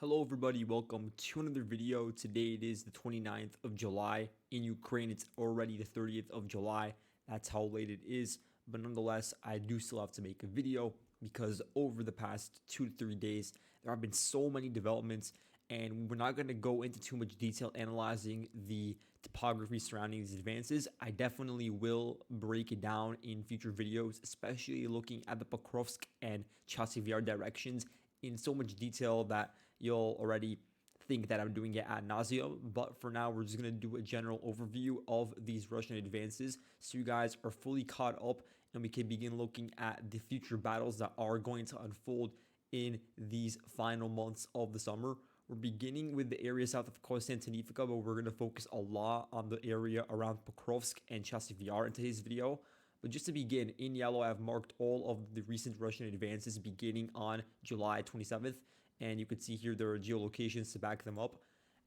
Hello everybody, welcome to another video. Today it is the 29th of July. In Ukraine, it's already the 30th of July. That's how late it is. But nonetheless, I do still have to make a video because over the past 2 to 3 days, there have been so many developments, and we're not going to go into too much detail analyzing the topography surrounding these advances. I definitely will break it down in future videos, especially looking at the Pokrovsk and Chasiv Yar directions in so much detail that you'll already think that I'm doing it ad nauseum. But for now, we're just going to do a general overview of these Russian advances so you guys are fully caught up and we can begin looking at the future battles that are going to unfold in these final months of the summer. We're beginning with the area south of Kostyantynivka, but we're going to focus a lot on the area around Pokrovsk and Chasiv Yar in today's video. But just to begin, in yellow, I've marked all of the recent Russian advances beginning on July 27th. And you can see here there are geolocations to back them up.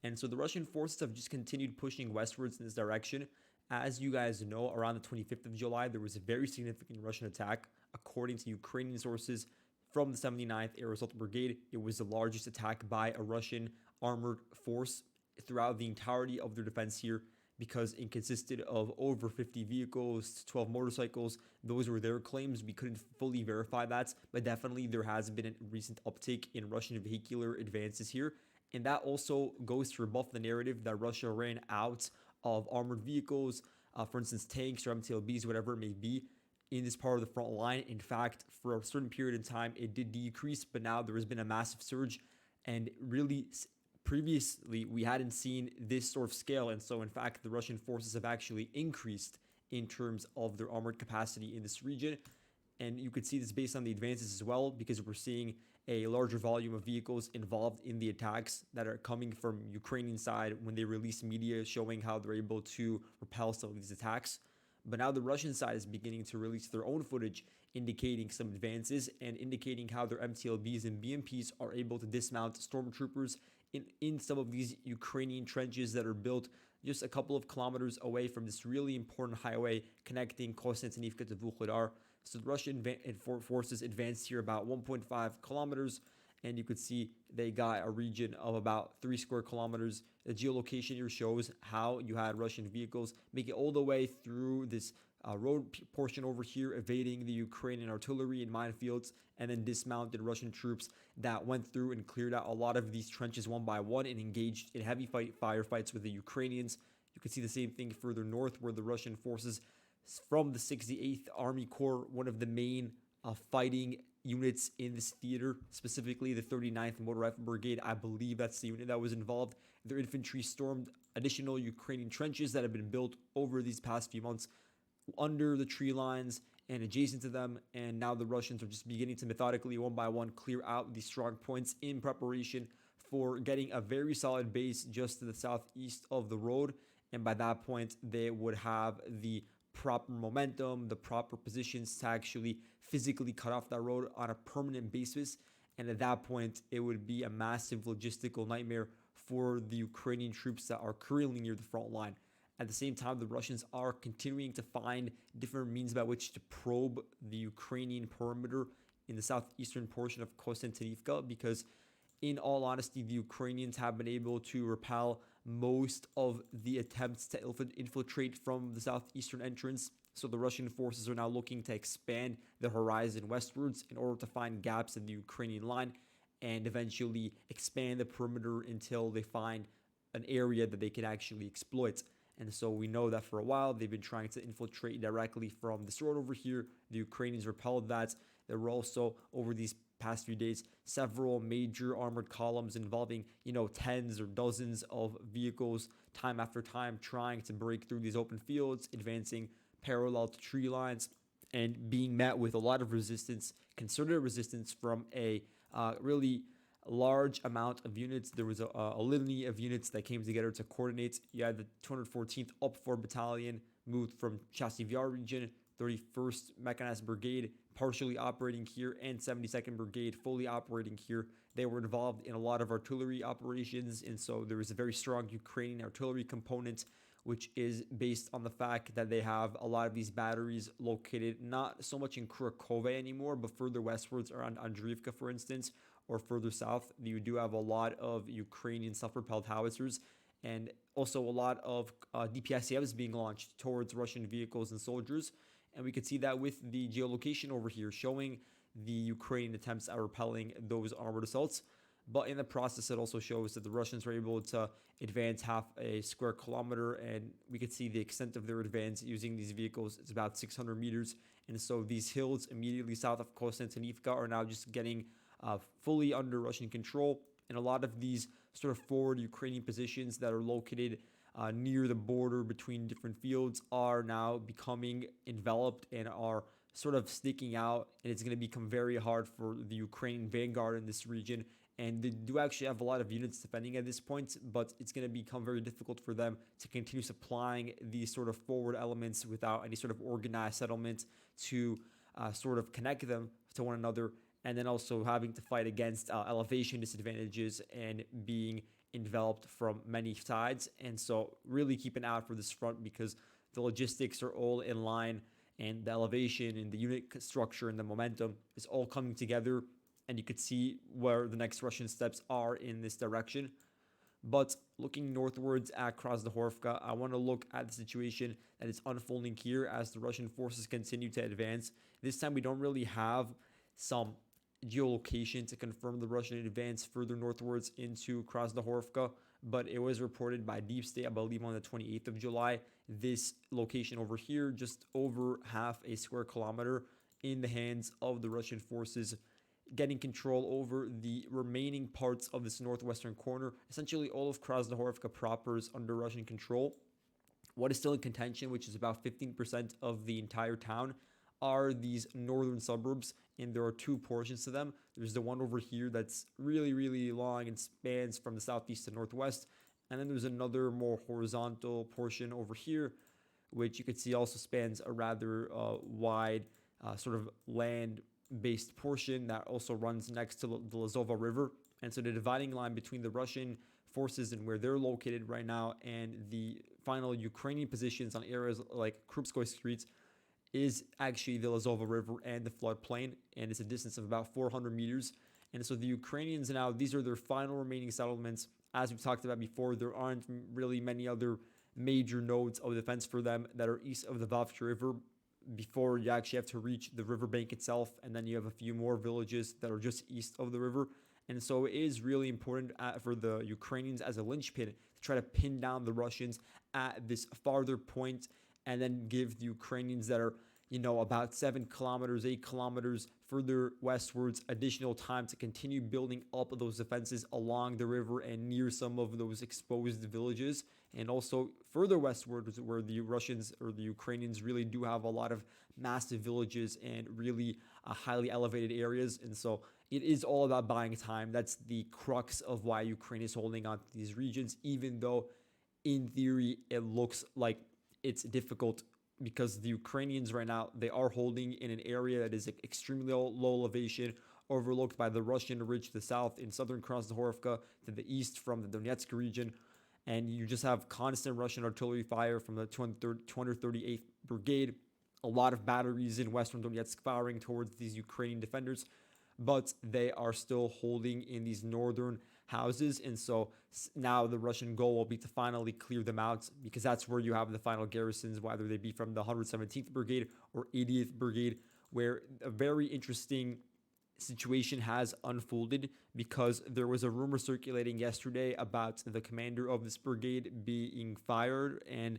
And so the Russian forces have just continued pushing westwards in this direction. As you guys know, around the 25th of July, there was a very significant Russian attack. According to Ukrainian sources from the 79th Air Assault Brigade, it was the largest attack by a Russian armored force throughout the entirety of their defense here, because it consisted of over 50 vehicles, 12 motorcycles. Those were their claims. We couldn't fully verify that, but definitely there has been a recent uptick in Russian vehicular advances here. And that also goes to rebuff the narrative that Russia ran out of armored vehicles, for instance, tanks or MTLBs, whatever it may be, in this part of the front line. In fact, for a certain period of time, it did decrease, but now there has been a massive surge. And really, previously, we hadn't seen this sort of scale, and so in fact, the Russian forces have actually increased in terms of their armored capacity in this region. And you could see this based on the advances as well, because we're seeing a larger volume of vehicles involved in the attacks that are coming from Ukrainian side when they release media showing how they're able to repel some of these attacks. But now the Russian side is beginning to release their own footage indicating some advances and indicating how their MTLBs and BMPs are able to dismount stormtroopers in some of these Ukrainian trenches that are built just a couple of kilometers away from this really important highway connecting Kostyantynivka to Vuhledar. So the Russian forces advanced here about 1.5 kilometers, and you could see they got a region of about 3 square kilometers. The geolocation here shows how you had Russian vehicles make it all the way through this road portion over here, evading the Ukrainian artillery and minefields, and then dismounted Russian troops that went through and cleared out a lot of these trenches one by one and engaged in heavy firefights with the Ukrainians. You can see the same thing further north, where the Russian forces from the 68th Army Corps, one of the main fighting units in this theater, specifically the 39th Motor Rifle Brigade, I believe that's the unit that was involved. Their infantry stormed additional Ukrainian trenches that have been built over these past few months under the tree lines and adjacent to them, and now the Russians are just beginning to methodically, one by one, clear out these strong points in preparation for getting a very solid base just to the southeast of the road. And by that point, they would have the proper momentum, the proper positions to actually physically cut off that road on a permanent basis. And at that point, it would be a massive logistical nightmare for the Ukrainian troops that are currently near the front line. At the same time, the Russians are continuing to find different means by which to probe the Ukrainian perimeter in the southeastern portion of Kostyantynivka, because in all honesty, the Ukrainians have been able to repel most of the attempts to infiltrate from the southeastern entrance. So the Russian forces are now looking to expand the horizon westwards in order to find gaps in the Ukrainian line and eventually expand the perimeter until they find an area that they can actually exploit. And so we know that for a while they've been trying to infiltrate directly from this road over here. The Ukrainians repelled that. There were also, over these past few days, several major armored columns involving, tens or dozens of vehicles time after time trying to break through these open fields, advancing parallel to tree lines, and being met with a lot of resistance, concerted resistance from a really large amount of units. There was a litany of units that came together to coordinate. You had the 214th Up 4 Battalion moved from Chasiv Yar region, 31st Mechanized Brigade partially operating here, and 72nd Brigade fully operating here. They were involved in a lot of artillery operations, and so there was a very strong Ukrainian artillery component, which is based on the fact that they have a lot of these batteries located not so much in Krakow anymore, but further westwards around Andriivka, for instance, or further south, you do have a lot of Ukrainian self-propelled howitzers and also a lot of DPSCMs being launched towards Russian vehicles and soldiers. And we could see that with the geolocation over here showing the Ukrainian attempts at repelling those armored assaults. But in the process, it also shows that the Russians were able to advance half a square kilometer, and we could see the extent of their advance using these vehicles. It's about 600 meters. And so these hills immediately south of Kostyantynivka are now just getting fully under Russian control. And a lot of these sort of forward Ukrainian positions that are located near the border between different fields are now becoming enveloped and are sort of sticking out. And it's going to become very hard for the Ukrainian vanguard in this region. And they do actually have a lot of units defending at this point, but it's going to become very difficult for them to continue supplying these sort of forward elements without any sort of organized settlement to sort of connect them to one another, and then also having to fight against elevation disadvantages and being enveloped from many sides. And so really keep an eye out for this front because the logistics are all in line, and the elevation and the unit structure and the momentum is all coming together. And you could see where the next Russian steps are in this direction. But looking northwards at Krasnohorivka, I want to look at the situation that is unfolding here as the Russian forces continue to advance. This time we don't really have some geolocation to confirm the Russian advance further northwards into Krasnohorivka, but it was reported by Deep State, I believe, on the 28th of July. This location over here, just over half a square kilometer in the hands of the Russian forces, getting control over the remaining parts of this northwestern corner. Essentially, all of Krasnohorivka proper is under Russian control. What is still in contention, which is about 15% of the entire town, are these northern suburbs, and there are two portions to them. There's the one over here that's really, really long and spans from the southeast to northwest, and then there's another more horizontal portion over here, which you could see also spans a rather wide sort of land-based portion that also runs next to the Lazova River. And so the dividing line between the Russian forces and where they're located right now and the final Ukrainian positions on areas like Krupskoy Street is actually the Lazova River and the floodplain, and it's a distance of about 400 meters. And so the Ukrainians now, these are their final remaining settlements. As we've talked about before, there aren't really many other major nodes of defense for them that are east of the Vavcha River before you actually have to reach the riverbank itself, and then you have a few more villages that are just east of the river. And so it is really important for the Ukrainians as a linchpin to try to pin down the Russians at this farther point, and then give the Ukrainians that are, about 7 kilometers, 8 kilometers further westwards additional time to continue building up those defenses along the river and near some of those exposed villages. And also further westward, where the Russians or the Ukrainians really do have a lot of massive villages and really highly elevated areas. And so it is all about buying time. That's the crux of why Ukraine is holding on to these regions, even though in theory it looks like it's difficult, because the Ukrainians right now, they are holding in an area that is extremely low elevation, overlooked by the Russian ridge to the south in southern Krasnohorivka, to the east from the Donetsk region. And you just have constant Russian artillery fire from the 238th Brigade, a lot of batteries in western Donetsk firing towards these Ukrainian defenders, but they are still holding in these northern houses. And so now the Russian goal will be to finally clear them out, because that's where you have the final garrisons, whether they be from the 117th Brigade or 80th Brigade, where a very interesting situation has unfolded, because there was a rumor circulating yesterday about the commander of this brigade being fired, and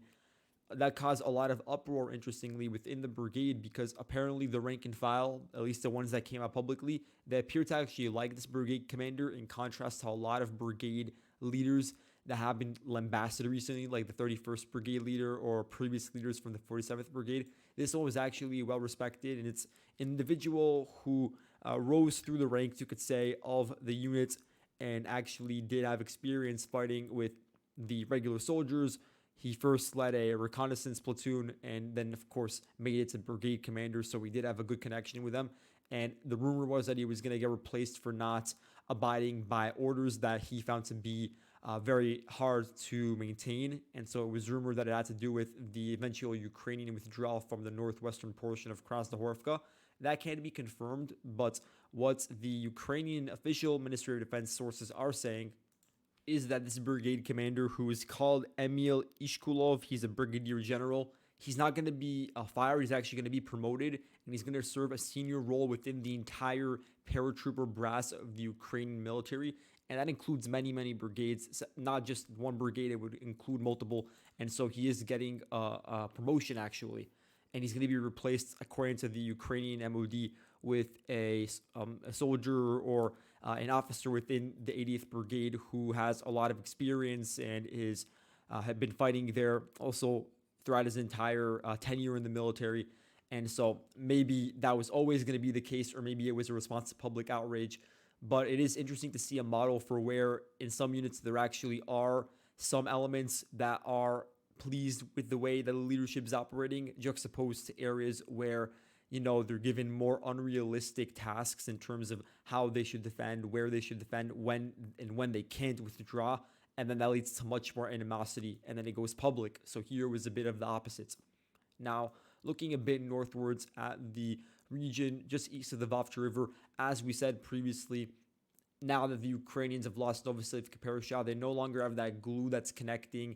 that caused a lot of uproar, interestingly, within the brigade, because apparently the rank and file, at least the ones that came out publicly, they appear to actually like this brigade commander, in contrast to a lot of brigade leaders that have been lambasted recently, like the 31st Brigade leader or previous leaders from the 47th Brigade. This one was actually well respected, and it's an individual who rose through the ranks, you could say, of the unit, and actually did have experience fighting with the regular soldiers. He first led a reconnaissance platoon and then, of course, made it to brigade commander, so we did have a good connection with them. And the rumor was that he was going to get replaced for not abiding by orders that he found to be very hard to maintain. And so it was rumored that it had to do with the eventual Ukrainian withdrawal from the northwestern portion of Krasnohorivka. That can't be confirmed, but what the Ukrainian official Ministry of Defense sources are saying is that this brigade commander, who is called Emil Ishkulov, he's a brigadier general. He's not going to be fired. He's actually going to be promoted, and he's going to serve a senior role within the entire paratrooper brass of the Ukrainian military. And that includes many, many brigades, not just one brigade. It would include multiple. And so he is getting a promotion, actually. And he's going to be replaced, according to the Ukrainian MOD, with a soldier or an officer within the 80th Brigade who has a lot of experience and is had been fighting there also throughout his entire tenure in the military. And so maybe that was always going to be the case, or maybe it was a response to public outrage. But it is interesting to see a model for where in some units there actually are some elements that are pleased with the way that the leadership is operating, juxtaposed to areas where, you know, they're given more unrealistic tasks in terms of how they should defend, where they should defend, when they can't withdraw. And then that leads to much more animosity, and then it goes public. So here was a bit of the opposite. Now, looking a bit northwards at the region just east of the Vovcha River, as we said previously, now that the Ukrainians have lost Novosibirsk Parasha, they no longer have that glue that's connecting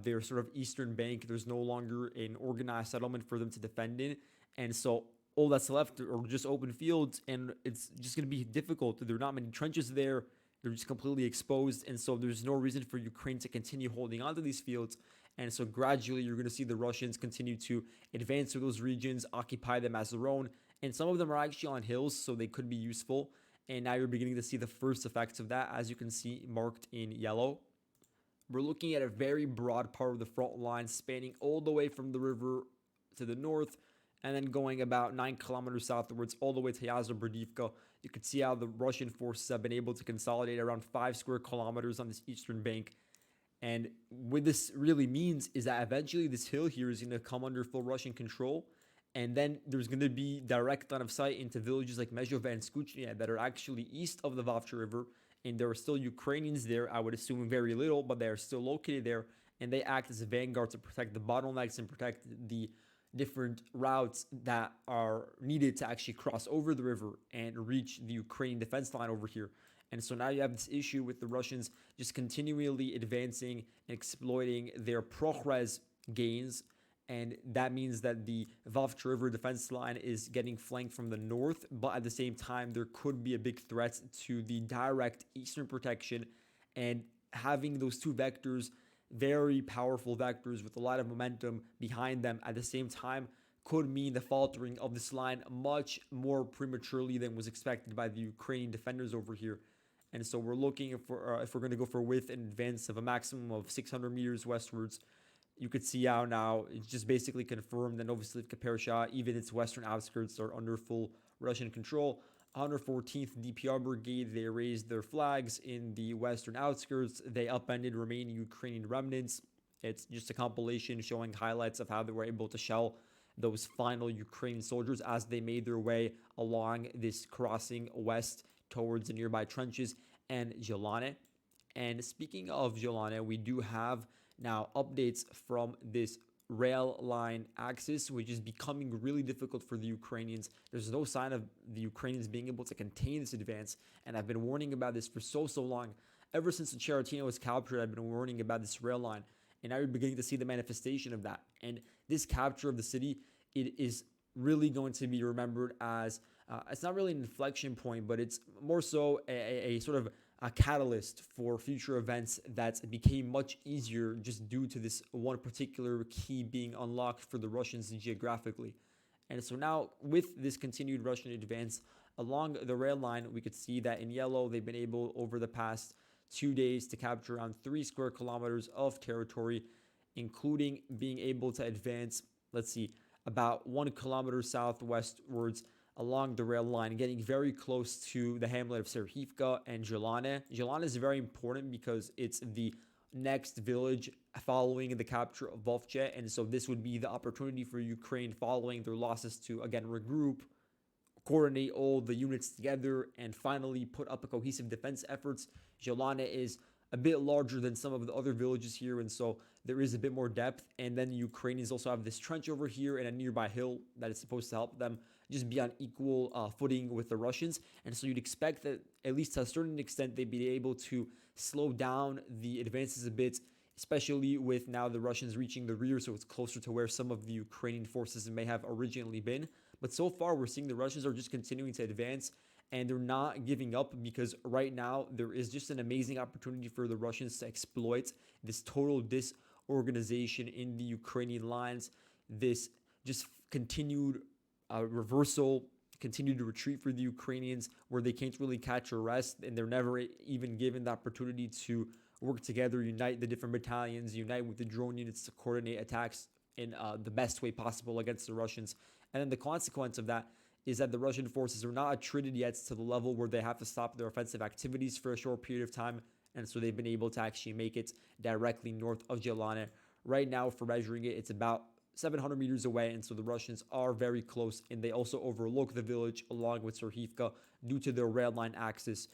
their sort of eastern bank. There's no longer an organized settlement for them to defend in. And so all that's left are just open fields, and it's just going to be difficult. There are not many trenches there. They're just completely exposed. And so there's no reason for Ukraine to continue holding onto these fields. And so gradually you're going to see the Russians continue to advance through those regions, occupy them as their own. And some of them are actually on hills, so they could be useful. And now you're beginning to see the first effects of that, as you can see marked in yellow. We're looking at a very broad part of the front line, spanning all the way from the river to the north, and then going about 9 kilometers southwards all the way to Yazobrodivka. You can see how the Russian forces have been able to consolidate around 5 square kilometers on this eastern bank. And what this really means is that eventually this hill here is going to come under full Russian control. And then there's going to be direct line of sight into villages like Mezhova and Skuchnia that are actually east of the Vovcha River. And there are still Ukrainians there, I would assume very little, but they are still located there. And they act as a vanguard to protect the bottlenecks and protect the different routes that are needed to actually cross over the river and reach the Ukrainian defense line over here. And so now you have this issue with the Russians just continually advancing and exploiting their progress gains. And that means that the Vovcha River defense line is getting flanked from the north, but at the same time, there could be a big threat to the direct eastern protection. And having those two vectors, very powerful vectors with a lot of momentum behind them at the same time, could mean the faltering of this line much more prematurely than was expected by the Ukrainian defenders over here. And so we're looking for, if we're going to go for width and advance of a maximum of 600 meters westwards, you could see how now it's just basically confirmed that Novosibirsk Parasha, even its western outskirts, are under full Russian control. 114th DPR Brigade, they raised their flags in the western outskirts. They upended remaining Ukrainian remnants. It's just a compilation showing highlights of how they were able to shell those final Ukrainian soldiers as they made their way along this crossing west towards the nearby trenches and Jelane. And speaking of Jelane, we do have now updates from this rail line axis, which is becoming really difficult for the Ukrainians. There's no sign of the Ukrainians being able to contain this advance, and I've been warning about this for so long. Ever since the Cherotino was captured, I've been warning about this rail line, and now you're beginning to see the manifestation of that. And this capture of the city, it is really going to be remembered as, it's not really an inflection point, but it's more so a sort of a catalyst for future events that became much easier just due to this one particular key being unlocked for the Russians geographically. And so now with this continued Russian advance along the rail line, we could see that in yellow, they've been able over the past 2 days to capture around 3 square kilometers of territory, including being able to advance, let's see, about 1 kilometer southwestwards along the rail line, getting very close to the hamlet of Serhivka and Jelane. Jelane is very important because it's the next village following the capture of Vovcha, and so this would be the opportunity for Ukraine following their losses to, again, regroup, coordinate all the units together, and finally put up a cohesive defense efforts. Jelane is a bit larger than some of the other villages here, and so there is a bit more depth. And then the Ukrainians also have this trench over here and a nearby hill that is supposed to help them just be on equal footing with the Russians. And so you'd expect that, at least to a certain extent, they'd be able to slow down the advances a bit, especially with now the Russians reaching the rear, so it's closer to where some of the Ukrainian forces may have originally been. But so far, we're seeing the Russians are just continuing to advance, and they're not giving up, because right now there is just an amazing opportunity for the Russians to exploit this total disorganization in the Ukrainian lines, this just continued reversal, continued retreat for the Ukrainians, where they can't really catch or rest, and they're never even given the opportunity to work together, unite the different battalions, unite with the drone units to coordinate attacks in the best way possible against the Russians. And then the consequence of that is that the Russian forces are not attrited yet to the level where they have to stop their offensive activities for a short period of time. And so they've been able to actually make it directly north of Jelane. Right now, for measuring it, it's about 700 meters away, and so the Russians are very close, and they also overlook the village along with Serhivka due to their rail line axis.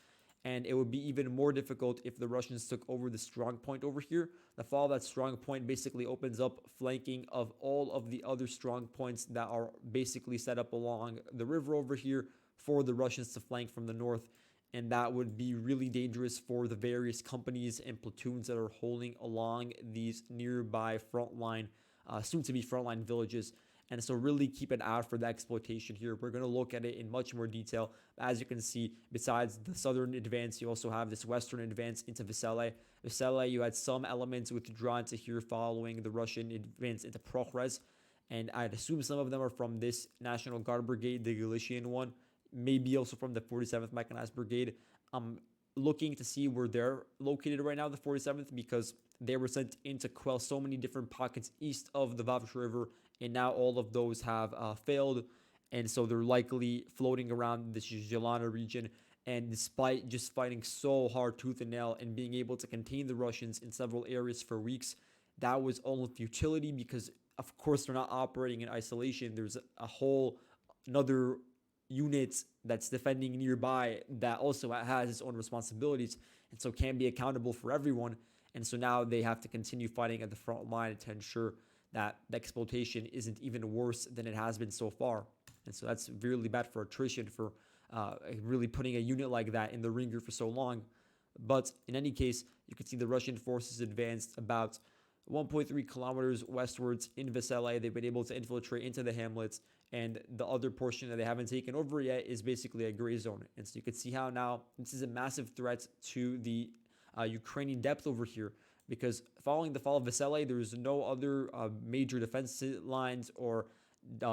And it would be even more difficult if the Russians took over the strong point over here. The fall of that strong point basically opens up flanking of all of the other strong points that are basically set up along the river over here for the Russians to flank from the north. And that would be really dangerous for the various companies and platoons that are holding along these nearby frontline, soon-to-be frontline villages. And so really keep an eye out for the exploitation here. We're going to look at it in much more detail. As you can see, besides the southern advance, you also have this western advance into Vesele. Vesele, you had some elements withdrawn to here following the Russian advance into Pokrovsk. And I'd assume some of them are from this National Guard Brigade, the Galician one, maybe also from the 47th Mechanized Brigade. I'm looking to see where they're located right now, the 47th, because they were sent in to quell so many different pockets east of the Vavsh River, and now all of those have failed, and so they're likely floating around the Jelana region. And despite just fighting so hard, tooth and nail, and being able to contain the Russians in several areas for weeks, that was all futility, because of course they're not operating in isolation. There's a whole another unit that's defending nearby that also has its own responsibilities, and so can be accountable for everyone. And so now they have to continue fighting at the front line to ensure that the exploitation isn't even worse than it has been so far. And so that's really bad for attrition, for really putting a unit like that in the ringer for so long. But in any case, you can see the Russian forces advanced about 1.3 kilometers westwards in Vesele. They've been able to infiltrate into the hamlets, and the other portion that they haven't taken over yet is basically a gray zone. And so you can see how now this is a massive threat to the Ukrainian depth over here, because following the fall of Vesele, there's no other major defense lines or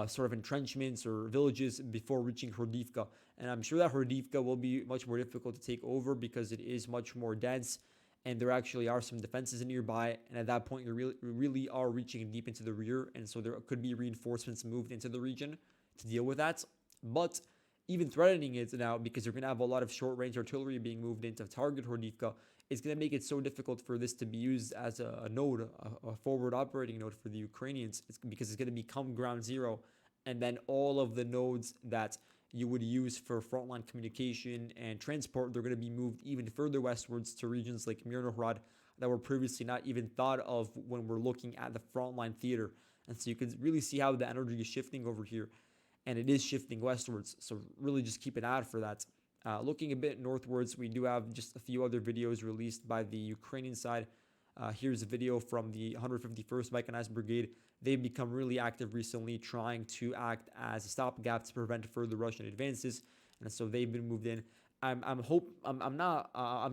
sort of entrenchments or villages before reaching Horivka. And I'm sure that Horivka will be much more difficult to take over because it is much more dense, and there actually are some defenses nearby. And at that point, you really are reaching deep into the rear, and so there could be reinforcements moved into the region to deal with that. But even threatening it now, because you're going to have a lot of short-range artillery being moved in to target Horivka, is going to make it so difficult for this to be used as a node, a forward operating node for the Ukrainians. Because it's going to become ground zero, and then all of the nodes that you would use for frontline communication and transport, they're going to be moved even further westwards to regions like Mirnohrad that were previously not even thought of when we're looking at the frontline theater. And so you can really see how the energy is shifting over here, and it is shifting westwards. So really just keep an eye out for that. Looking a bit northwards, we do have just a few other videos released by the Ukrainian side. Here's a video from the 151st Mechanized Brigade. They've become really active recently, trying to act as a stopgap to prevent further Russian advances, and so they've been moved in. I'm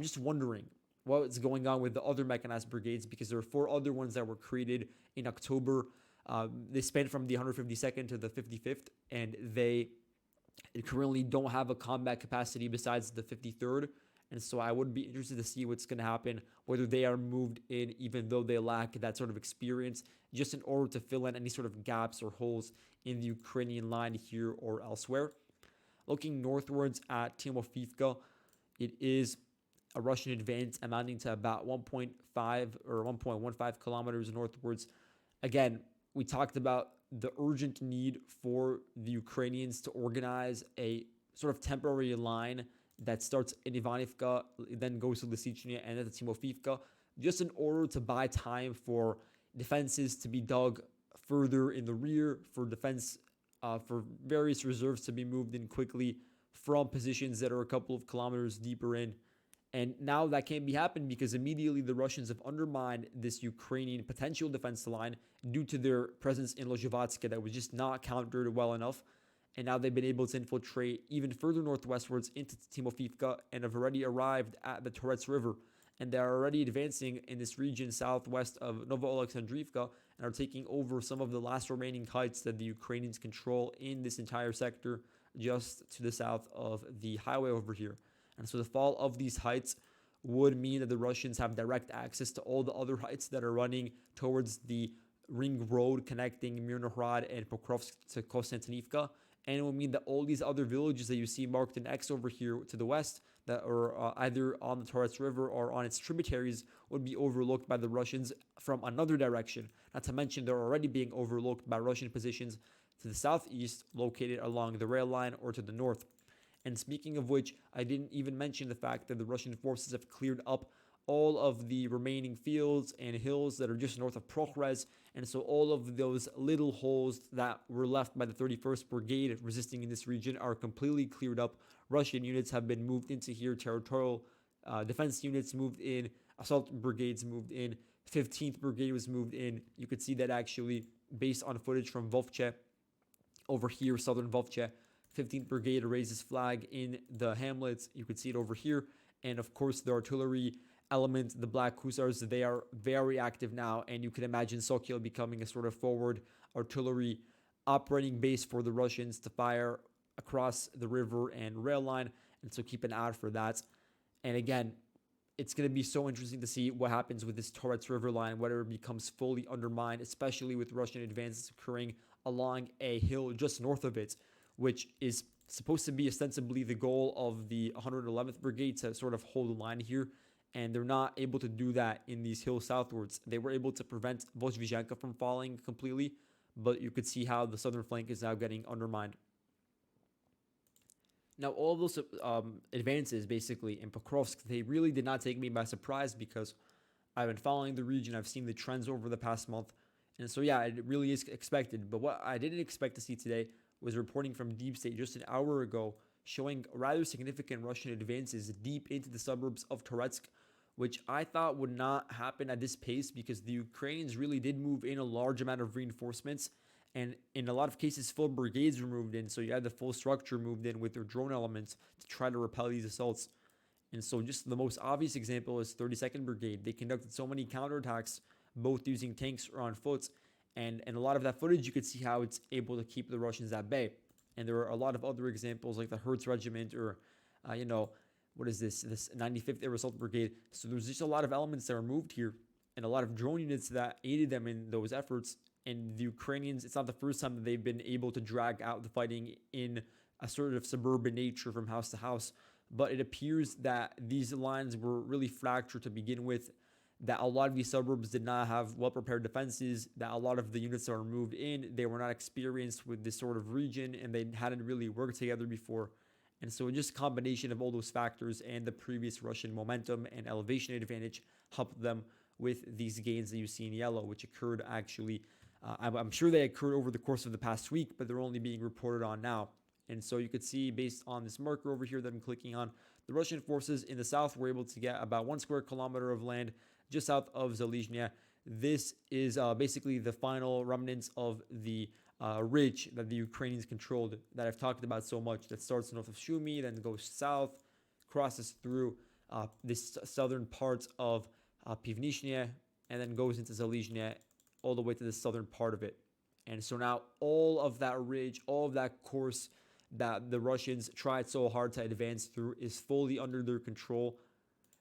just wondering what's going on with the other Mechanized Brigades, because there are 4 other ones that were created in October. They span from the 152nd to the 55th, and they currently don't have a combat capacity besides the 53rd. And so I would be interested to see what's going to happen, whether they are moved in, even though they lack that sort of experience, just in order to fill in any sort of gaps or holes in the Ukrainian line here or elsewhere. Looking northwards at Timofivka, it is a Russian advance amounting to about 1.5 or 1.15 kilometers northwards. Again, we talked about the urgent need for the Ukrainians to organize a sort of temporary line that starts in Ivanivka, then goes to Lysychnya and then to Timofivka, just in order to buy time for defenses to be dug further in the rear, for defense for various reserves to be moved in quickly from positions that are a couple of kilometers deeper in. And now that can't be happened because immediately the Russians have undermined this Ukrainian potential defense line due to their presence in Lozhevatska that was just not countered well enough. And now they've been able to infiltrate even further northwestwards into Timofivka and have already arrived at the Toretsk River. And they're already advancing in this region southwest of Novoalexandrivka and are taking over some of the last remaining heights that the Ukrainians control in this entire sector just to the south of the highway over here. And so the fall of these heights would mean that the Russians have direct access to all the other heights that are running towards the ring road connecting Mirnohrad and Pokrovsk to Kostyantynivka. And it will mean that all these other villages that you see marked in X over here to the west that are either on the Toretsk River or on its tributaries would be overlooked by the Russians from another direction. Not to mention they're already being overlooked by Russian positions to the southeast located along the rail line or to the north. And speaking of which, I didn't even mention the fact that the Russian forces have cleared up all of the remaining fields and hills that are just north of Pokrovsk. And so all of those little holes that were left by the 31st Brigade resisting in this region are completely cleared up. Russian units have been moved into here, territorial defense units moved in, assault brigades moved in, 15th Brigade was moved in. You could see that actually based on footage from Vovche over here, southern Vovche. 15th Brigade raises flag in the hamlets. You could see it over here. And of course, the artillery element, the Black Hussars, they are very active now. And you can imagine Sokol becoming a sort of forward artillery operating base for the Russians to fire across the river and rail line. And so keep an eye out for that. And again, it's going to be so interesting to see what happens with this Toretsk River line, whether it becomes fully undermined, especially with Russian advances occurring along a hill just north of it, which is supposed to be ostensibly the goal of the 111th Brigade to sort of hold the line here. And they're not able to do that in these hills southwards. They were able to prevent Vozhvizhenka from falling completely, but you could see how the southern flank is now getting undermined. Now, all of those advances, basically, in Pokrovsk, they really did not take me by surprise because I've been following the region. I've seen the trends over the past month. And so, yeah, it really is expected. But what I didn't expect to see today was reporting from Deep State just an hour ago showing rather significant Russian advances deep into the suburbs of Toretsk, which I thought would not happen at this pace because the Ukrainians really did move in a large amount of reinforcements. And in a lot of cases, full brigades were moved in. So you had the full structure moved in with their drone elements to try to repel these assaults. And so just the most obvious example is 32nd Brigade. They conducted so many counterattacks, both using tanks or on foot. And a lot of that footage, you could see how it's able to keep the Russians at bay. And there are a lot of other examples like the Hertz Regiment or, what is this 95th Air Assault Brigade. So there's just a lot of elements that are moved here and a lot of drone units that aided them in those efforts. And the Ukrainians, it's not the first time that they've been able to drag out the fighting in a sort of suburban nature from house to house. But it appears that these lines were really fractured to begin with, that a lot of these suburbs did not have well-prepared defenses, that a lot of the units that were moved in, they were not experienced with this sort of region, and they hadn't really worked together before. And so just a combination of all those factors and the previous Russian momentum and elevation advantage helped them with these gains that you see in yellow, which occurred actually, I'm sure they occurred over the course of the past week, but they're only being reported on now. And so you could see based on this marker over here that I'm clicking on, the Russian forces in the south were able to get about 1 square kilometer of land just south of Zalizhnya. This is basically the final remnants of the ridge that the Ukrainians controlled that I've talked about so much, that starts north of Shumy, then goes south, crosses through this southern part of Pivnishnya, and then goes into Zalizhnya all the way to the southern part of it. And so now all of that ridge, all of that course that the Russians tried so hard to advance through is fully under their control.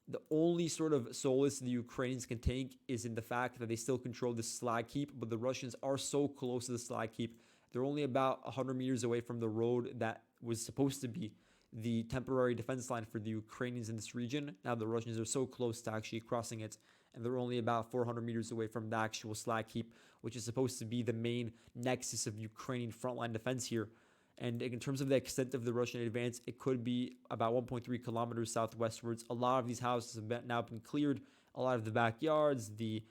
The only sort of solace the Ukrainians can take is in the fact that they still control the slag heap, but the Russians are so close to the slag heap. They're only about 100 meters away from the road that was supposed to be the temporary defense line for the Ukrainians in this region. Now the Russians are so close to actually crossing it, and they're only about 400 meters away from the actual slag heap, which is supposed to be the main nexus of Ukrainian frontline defense here. And in terms of the extent of the Russian advance, it could be about 1.3 kilometers southwestwards. A lot of these houses have now been cleared. A lot of the backyards, the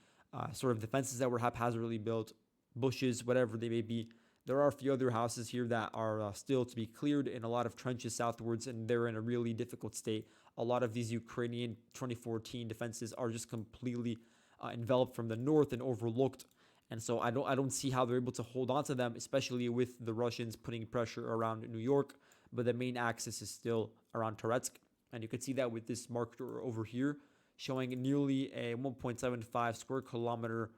sort of defenses that were haphazardly built, bushes, whatever they may be, There are a few other houses here that are still to be cleared, and a lot of trenches southwards, and they're in a really difficult state. A lot of these Ukrainian 2014 defenses are just completely enveloped from the north and overlooked. And so I don't see how they're able to hold on to them, especially with the Russians putting pressure around New York. But the main axis is still around Toretsk. And you can see that with this marker over here, showing nearly a 1.75 square kilometer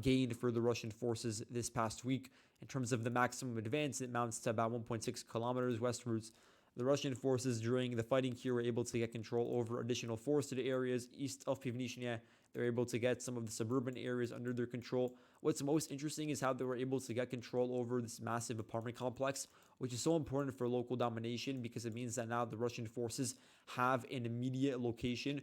gain for the Russian forces this past week. In terms of the maximum advance, it amounts to about 1.6 kilometers westwards. The Russian forces during the fighting here were able to get control over additional forested areas east of Pivnishnya. They're able to get some of the suburban areas under their control. What's most interesting is how they were able to get control over this massive apartment complex, which is so important for local domination because it means that now the Russian forces have an immediate location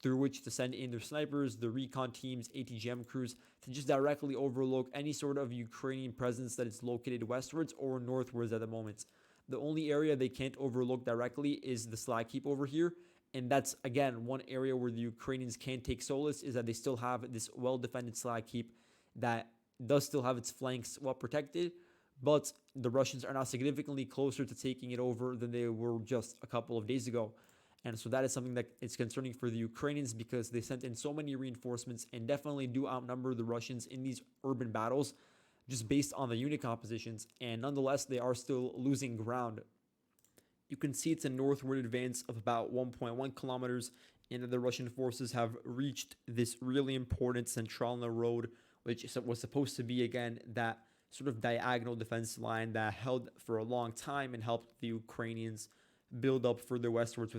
through which to send in their snipers, the recon teams, ATGM crews to just directly overlook any sort of Ukrainian presence that is located westwards or northwards at the moment. The only area they can't overlook directly is the slag heap over here. And that's, again, one area where the Ukrainians can take solace, is that they still have this well-defended slag heap that does still have its flanks well protected. But the Russians are now significantly closer to taking it over than they were just a couple of days ago. And so that is something that is concerning for the Ukrainians because they sent in so many reinforcements and definitely do outnumber the Russians in these urban battles just based on the unit compositions. And nonetheless, they are still losing ground. You can see it's a northward advance of about 1.1 kilometers, and that the Russian forces have reached this really important Centralna road, which was supposed to be, again, that sort of diagonal defense line that held for a long time and helped the Ukrainians build up further westwards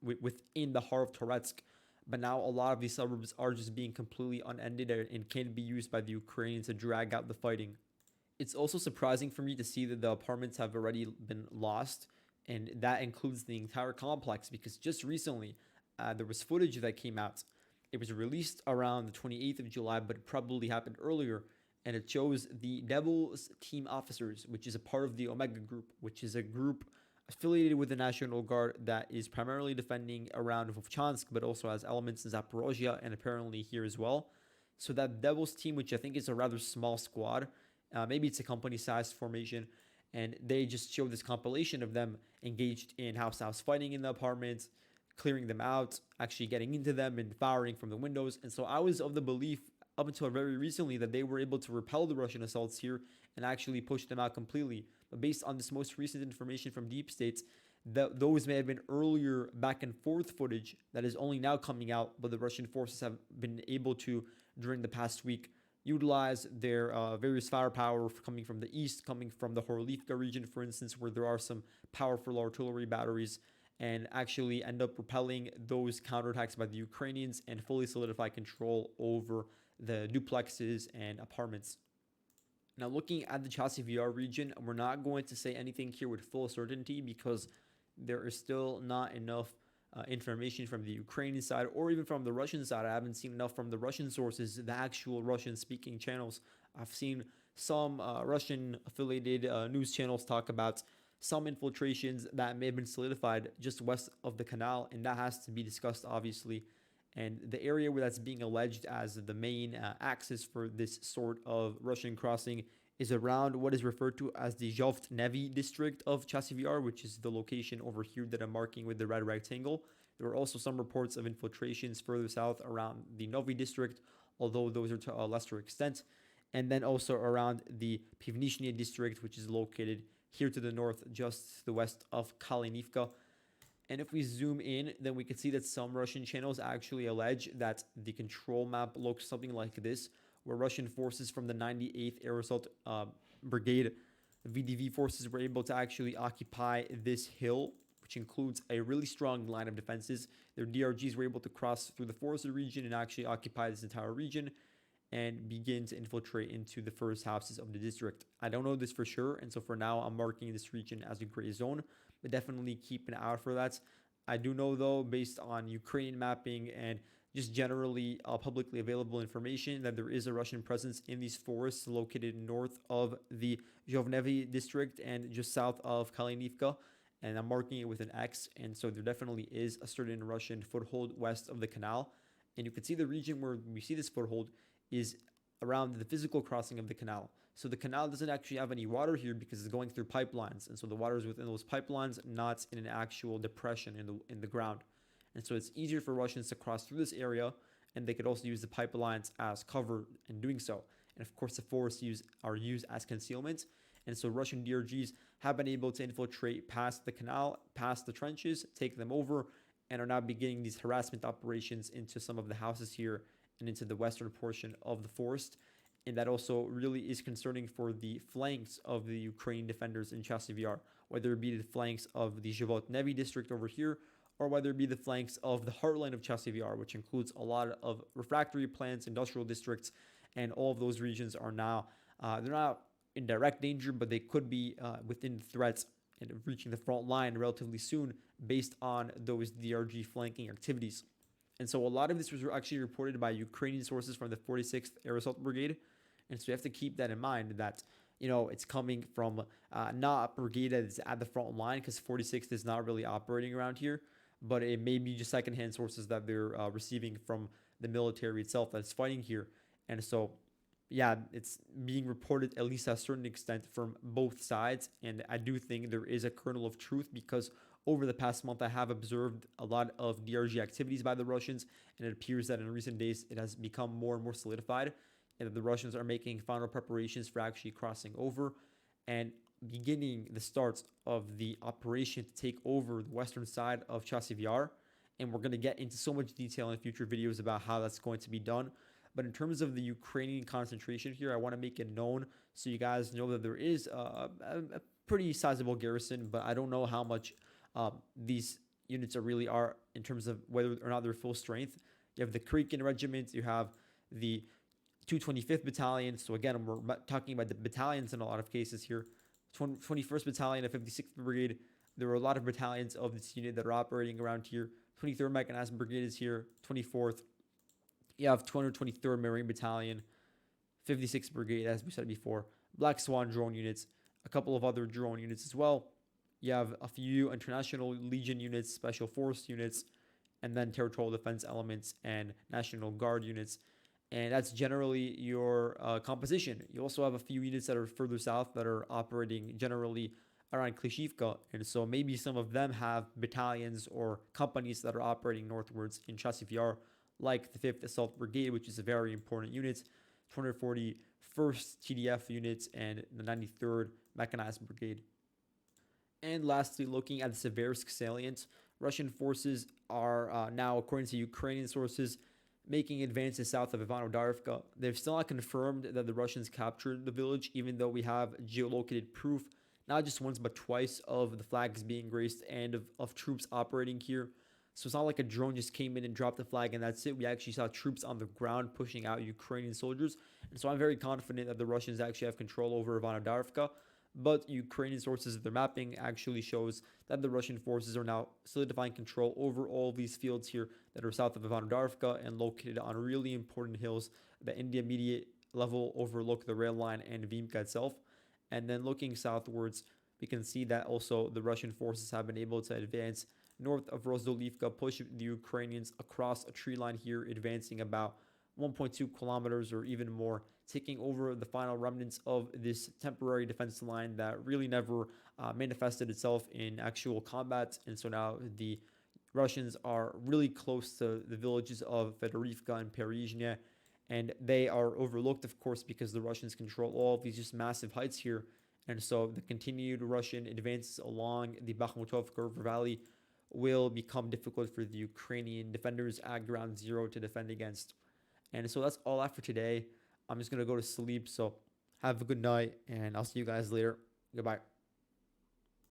within the heart of Toretsk. But now a lot of these suburbs are just being completely unended and can be used by the Ukrainians to drag out the fighting. It's also surprising for me to see that the apartments have already been lost, and that includes the entire complex because just recently there was footage that came out. It was released around the 28th of July, but it probably happened earlier, and it shows the Devil's Team officers, which is a part of the Omega Group, which is a group affiliated with the National Guard that is primarily defending around Vovchansk, but also has elements in Zaporozhye and apparently here as well. So that Devil's Team, which I think is a rather small squad, maybe it's a company-sized formation, and they just show this compilation of them engaged in house-to-house fighting in the apartments, clearing them out, actually getting into them and firing from the windows. And so I was of the belief up until very recently that they were able to repel the Russian assaults here and actually push them out completely. But based on this most recent information from Deep States, those may have been earlier back and forth footage that is only now coming out, but the Russian forces have been able to, during the past week, utilize their various firepower coming from the east, coming from the Horivka region, for instance, where there are some powerful artillery batteries, and actually end up repelling those counterattacks by the Ukrainians and fully solidify control over the duplexes and apartments. Now, looking at the Chasiv Yar region, we're not going to say anything here with full certainty because there is still not enough information from the Ukrainian side or even from the Russian side. I haven't seen enough from the Russian sources, the actual Russian-speaking channels. I've seen some Russian-affiliated news channels talk about some infiltrations that may have been solidified just west of the canal, and that has to be discussed, obviously. And the area where that's being alleged as the main axis for this sort of Russian crossing is around what is referred to as the Zhovt-Nevi district of Chasiv Yar, which is the location over here that I'm marking with the red rectangle. There are also some reports of infiltrations further south around the Novi district, although those are to a lesser extent. And then also around the Pivnishnya district, which is located here to the north, just to the west of Kalinivka. And if we zoom in, then we can see that some Russian channels actually allege that the control map looks something like this, where Russian forces from the 98th Air Assault Brigade, VDV forces, were able to actually occupy this hill, which includes a really strong line of defenses. Their DRGs were able to cross through the forested region and actually occupy this entire region and begin to infiltrate into the first houses of the district. I don't know this for sure, and so for now, I'm marking this region as a gray zone, but definitely keep an eye out for that. I do know, though, based on Ukrainian mapping and just generally publicly available information, that there is a Russian presence in these forests located north of the Zhovnevi district and just south of Kalinivka, and I'm marking it with an X, and so there definitely is a certain Russian foothold west of the canal, and you can see the region where we see this foothold is around the physical crossing of the canal. So the canal doesn't actually have any water here because it's going through pipelines, and so the water is within those pipelines, not in an actual depression in the ground. And so it's easier for Russians to cross through this area, and they could also use the pipelines as cover in doing so. And of course, the forests are used as concealment. And so Russian DRGs have been able to infiltrate past the canal, past the trenches, take them over, and are now beginning these harassment operations into some of the houses here and into the western portion of the forest. And that also really is concerning for the flanks of the Ukrainian defenders in Chasiv Yar, whether it be the flanks of the Zhivotnevi district over here, or whether it be the flanks of the heartland of Chasiv Yar, which includes a lot of refractory plants, industrial districts, and all of those regions are now, they're not in direct danger, but they could be within threats and reaching the front line relatively soon based on those DRG flanking activities. And so a lot of this was actually reported by Ukrainian sources from the 46th Air Assault Brigade. And so you have to keep that in mind that, it's coming from not a brigade that's at the front line, because 46th is not really operating around here, but it may be just secondhand sources that they're receiving from the military itself that's fighting here. And so, yeah, it's being reported at least to a certain extent from both sides. And I do think there is a kernel of truth, because over the past month, I have observed a lot of DRG activities by the Russians, and it appears that in recent days it has become more and more solidified, and that the Russians are making final preparations for actually crossing over and beginning the starts of the operation to take over the western side of Chasiv Yar. And we're going to get into so much detail in future videos about how that's going to be done. But in terms of the Ukrainian concentration here, I want to make it known so you guys know that there is a pretty sizable garrison, but I don't know how much these units are in terms of whether or not they're full strength. You have the Krikin Regiment, you have the 225th Battalion. So again, we're talking about the battalions in a lot of cases here. 21st Battalion of 56th Brigade. There are a lot of battalions of this unit that are operating around here. 23rd Mechanized Brigade is here. 24th. You have 223rd Marine Battalion. 56th Brigade, as we said before. Black Swan drone units. A couple of other drone units as well. You have a few International Legion units, Special Force units, and then Territorial Defense elements and National Guard units. And that's generally your composition. You also have a few units that are further south that are operating generally around Klishivka. And so maybe some of them have battalions or companies that are operating northwards in Chasiv Yar, like the 5th Assault Brigade, which is a very important unit, 241st TDF units, and the 93rd Mechanized Brigade. And lastly, looking at the Siversk salient, Russian forces are now, according to Ukrainian sources, making advances south of Ivano-Darivka. They've still not confirmed that the Russians captured the village, even though we have geolocated proof, not just once but twice, of the flags being raised and of troops operating here. So it's not like a drone just came in and dropped the flag and that's it. We actually saw troops on the ground pushing out Ukrainian soldiers. And so I'm very confident that the Russians actually have control over Ivano-Darivka. But Ukrainian sources, their mapping actually shows that the Russian forces are now solidifying control over all of these fields here that are south of Ivano-Darivka and located on really important hills that in the immediate level overlook the rail line and Vimka itself. And then looking southwards, we can see that also the Russian forces have been able to advance north of Rozdolivka, push the Ukrainians across a tree line here, advancing about 1.2 kilometers or even more, taking over the final remnants of this temporary defense line that really never manifested itself in actual combat. And so now the Russians are really close to the villages of Fedorivka and Perizhne, and they are overlooked, of course, because the Russians control all of these just massive heights here. And so the continued Russian advances along the Bakhmutovka River Valley will become difficult for the Ukrainian defenders at ground zero to defend against. And so that's all I have for today. I'm just going to go to sleep. So have a good night, and I'll see you guys later. Goodbye.